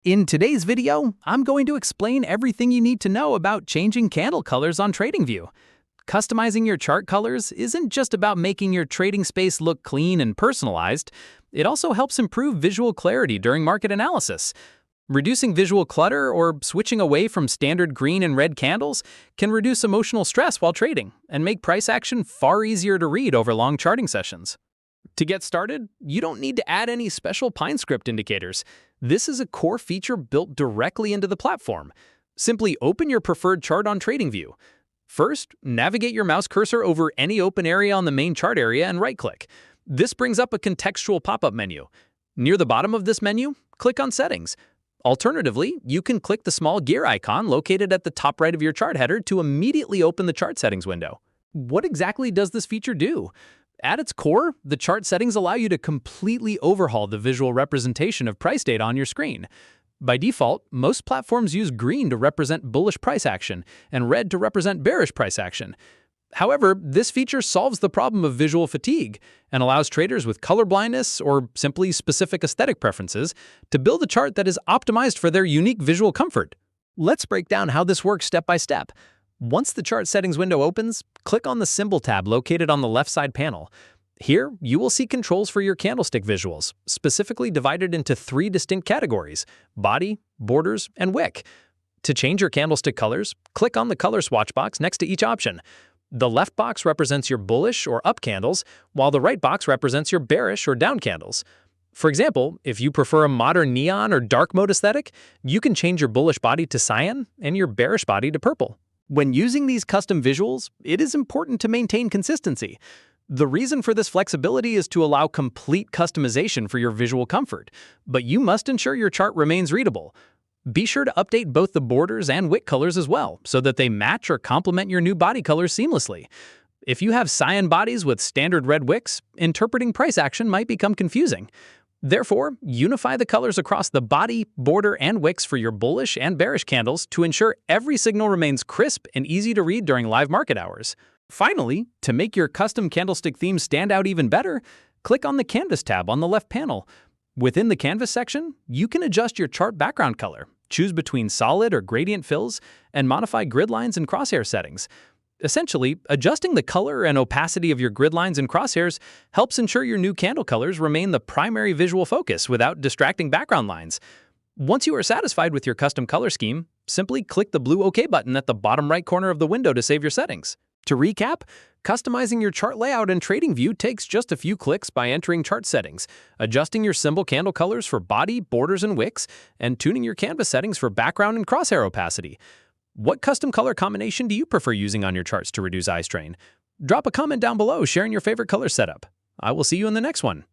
In today's video, I'm going to explain everything you need to know about changing candle colors on TradingView. Customizing your chart colors isn't just about making your trading space look clean and personalized, it also helps improve visual clarity during market analysis. Reducing visual clutter or switching away from standard green and red candles can reduce emotional stress while trading and make price action far easier to read over long charting sessions. To get started, you don't need to add any special Pine script indicators. This is a core feature built directly into the platform. Simply open your preferred chart on TradingView. First, navigate your mouse cursor over any open area on the main chart area and right-click. This brings up a contextual pop-up menu. Near the bottom of this menu, click on Settings. Alternatively, you can click the small gear icon located at the top right of your chart header to immediately open the chart settings window. What exactly does this feature do? At its core, the chart settings allow you to completely overhaul the visual representation of price data on your screen. By default, most platforms use green to represent bullish price action and red to represent bearish price action. However, this feature solves the problem of visual fatigue and allows traders with color blindness or simply specific aesthetic preferences to build a chart that is optimized for their unique visual comfort. Let's break down how this works step by step. Once the chart settings window opens, click on the Symbol tab located on the left side panel. Here, you will see controls for your candlestick visuals, specifically divided into 3 distinct categories: body, borders, and wick. To change your candlestick colors, click on the color swatch box next to each option. The left box represents your bullish or up candles, while the right box represents your bearish or down candles. For example, if you prefer a modern neon or dark mode aesthetic, you can change your bullish body to cyan and your bearish body to purple. When using these custom visuals, it is important to maintain consistency. The reason for this flexibility is to allow complete customization for your visual comfort, but you must ensure your chart remains readable. Be sure to update both the borders and wick colors as well, so that they match or complement your new body colors seamlessly. If you have cyan bodies with standard red wicks, interpreting price action might become confusing. Therefore, unify the colors across the body, border, and wicks for your bullish and bearish candles to ensure every signal remains crisp and easy to read during live market hours. Finally, to make your custom candlestick theme stand out even better, click on the Canvas tab on the left panel. Within the Canvas section, you can adjust your chart background color, choose between solid or gradient fills, and modify grid lines and crosshair settings. Essentially, adjusting the color and opacity of your grid lines and crosshairs helps ensure your new candle colors remain the primary visual focus without distracting background lines. Once you are satisfied with your custom color scheme, simply click the blue OK button at the bottom right corner of the window to save your settings. To recap, customizing your chart layout in TradingView takes just a few clicks by entering chart settings, adjusting your symbol candle colors for body, borders, and wicks, and tuning your canvas settings for background and crosshair opacity. What custom color combination do you prefer using on your charts to reduce eye strain? Drop a comment down below sharing your favorite color setup. I will see you in the next one.